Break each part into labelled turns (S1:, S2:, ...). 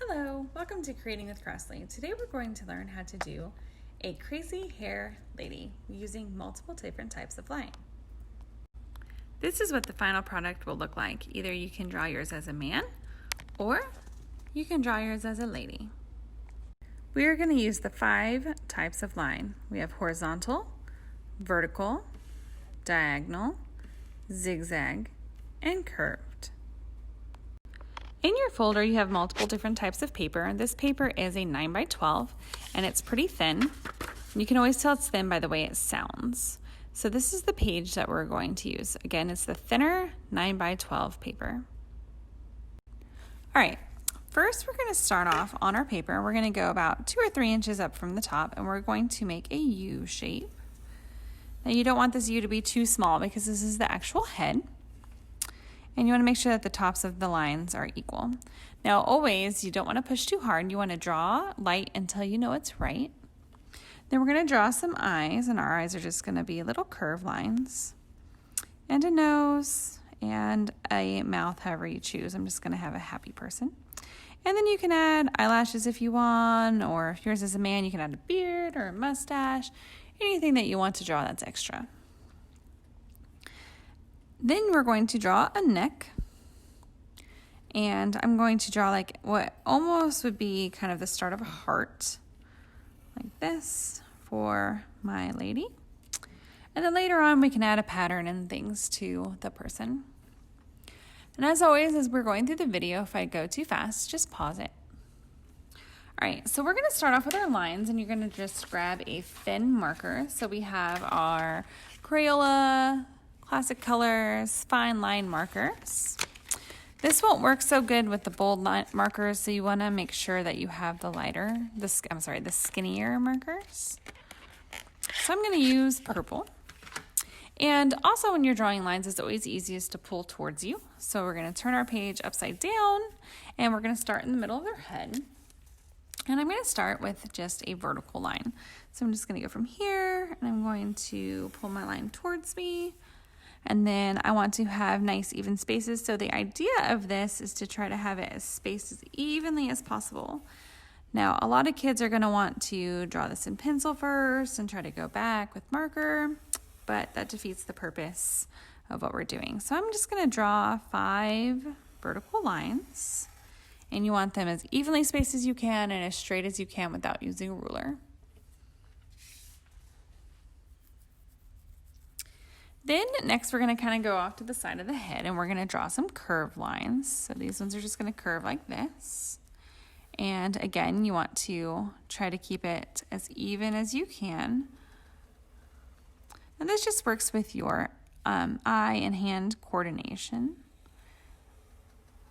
S1: Hello, welcome to Creating with Crossley. Today we're going to learn how to do a crazy hair lady using multiple different types of line. This is what the final product will look like. Either you can draw yours as a man or you can draw yours as a lady. We are going to use the 5 types of line. We have horizontal, vertical, diagonal, zigzag, and curved. In your folder, you have multiple different types of paper. This paper is a 9x12, and it's pretty thin. You can always tell it's thin by the way it sounds. So this is the page that we're going to use. Again, it's the thinner 9x12 paper. All right, first we're going to start off on our paper. We're going to go about 2 or 3 inches up from the top, and we're going to make a U shape. Now you don't want this U to be too small because this is the actual head. And you want to make sure that the tops of the lines are equal. Now always, you don't want to push too hard. You want to draw light until you know it's right. Then we're going to draw some eyes, and our eyes are just going to be little curved lines. And a nose, and a mouth, however you choose. I'm just going to have a happy person. And then you can add eyelashes if you want, or if yours is a man, you can add a beard or a mustache, anything that you want to draw that's extra. Then we're going to draw a neck, and I'm going to draw like what almost would be kind of the start of a heart, like this for my lady. And then later on we can add a pattern and things to the person. And as always, as we're going through the video, if I go too fast, just pause it. All right, so we're going to start off with our lines, and you're going to just grab a thin marker. So we have our Crayola Classic Colors fine line markers. This won't work so good with the bold line markers, so you want to make sure that you have the skinnier markers. So I'm going to use purple. And also when you're drawing lines, it's always easiest to pull towards you. So we're going to turn our page upside down, and we're going to start in the middle of their head. And I'm going to start with just a vertical line. So I'm just going to go from here, and I'm going to pull my line towards me. And then I want to have nice even spaces. So the idea of this is to try to have it as spaced as evenly as possible. Now, a lot of kids are going to want to draw this in pencil first and try to go back with marker, but that defeats the purpose of what we're doing. So I'm just going to draw 5 vertical lines, and you want them as evenly spaced as you can and as straight as you can without using a ruler. Then next we're going to kind of go off to the side of the head, and we're going to draw some curved lines. So these ones are just going to curve like this. And again, you want to try to keep it as even as you can. And this just works with your eye and hand coordination.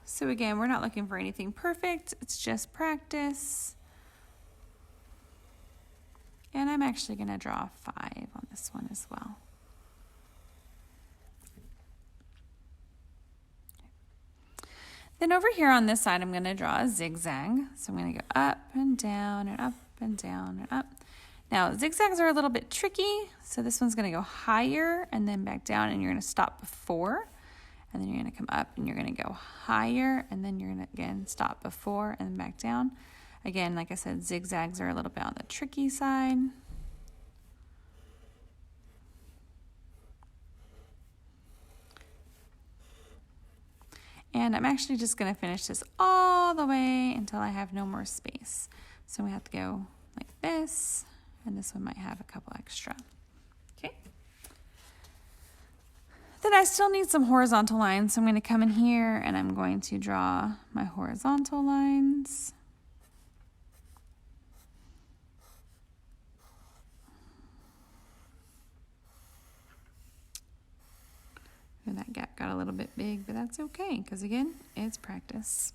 S1: So again, we're not looking for anything perfect. It's just practice. And I'm actually going to draw 5 on this one as well. Then over here on this side, I'm going to draw a zigzag. So I'm going to go up and down and up and down and up. Now, zigzags are a little bit tricky. So this one's going to go higher and then back down, and you're going to stop before. And then you're going to come up and you're going to go higher, and then you're going to, again, stop before and then back down. Again, like I said, zigzags are a little bit on the tricky side. And I'm actually just going to finish this all the way until I have no more space. So we have to go like this, and this one might have a couple extra. Okay. Then I still need some horizontal lines, so I'm going to come in here and I'm going to draw my horizontal lines. And that gap got a little bit big, but that's okay, because again, it's practice.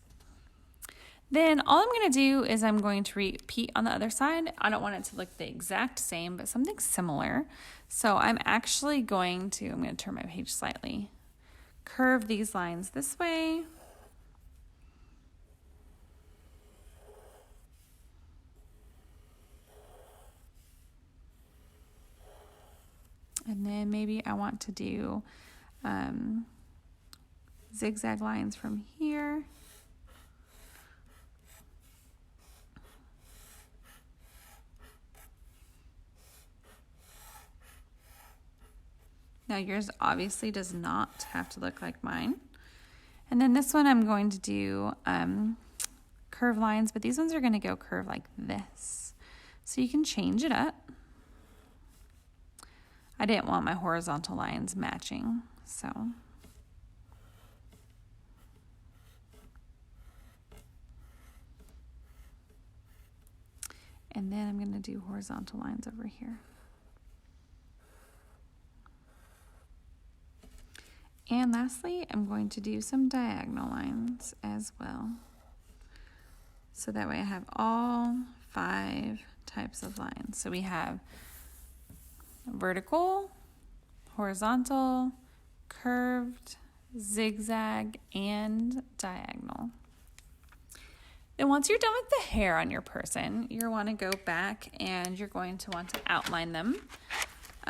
S1: Then all I'm going to do is I'm going to repeat on the other side. I don't want it to look the exact same, but something similar. So I'm going to turn my page slightly, curve these lines this way. And then maybe I want to do zigzag lines from here Now yours obviously does not have to look like mine. And then this one I'm going to do curve lines, but these ones are going to go curve like this. So you can change it up. I didn't want my horizontal lines matching, so. And then I'm going to do horizontal lines over here. And lastly, I'm going to do some diagonal lines as well. So that way I have all 5 types of lines. So we have vertical, horizontal, curved, zigzag, and diagonal. Then once you're done with the hair on your person, you want to go back and you're going to want to outline them.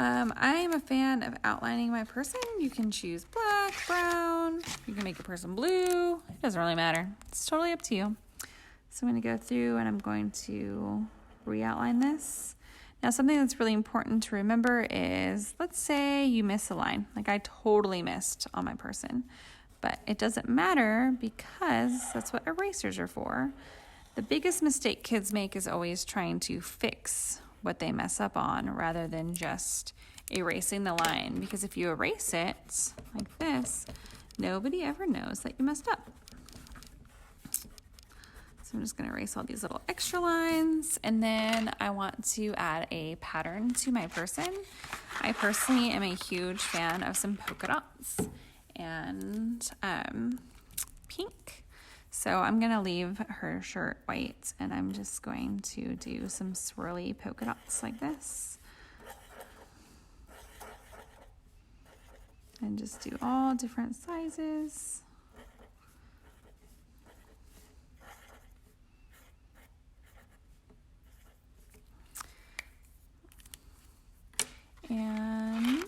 S1: I am a fan of outlining my person. You can choose black, brown, you can make your person blue. It doesn't really matter. It's totally up to you. So I'm going to go through and I'm going to re-outline this. Now something that's really important to remember is, let's say you miss a line, like I totally missed on my person, but it doesn't matter because that's what erasers are for. The biggest mistake kids make is always trying to fix what they mess up on rather than just erasing the line, because if you erase it like this, nobody ever knows that you messed up. So I'm just going to erase all these little extra lines, and then I want to add a pattern to my person. I personally am a huge fan of some polka dots and pink. So I'm going to leave her shirt white, and I'm just going to do some swirly polka dots like this. And just do all different sizes. And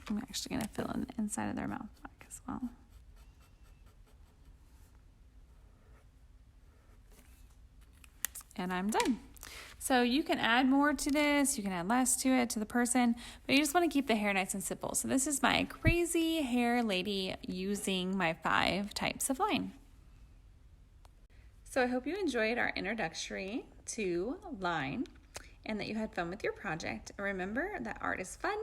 S1: I'm actually going to fill in the inside of their mouth back as well. And I'm done. So you can add more to this, you can add less to it, to the person, but you just want to keep the hair nice and simple. So this is my crazy hair lady using my 5 types of line. So I hope you enjoyed our introductory to line and that you had fun with your project. And remember that art is fun,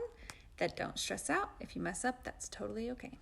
S1: that don't stress out. If you mess up, that's totally okay.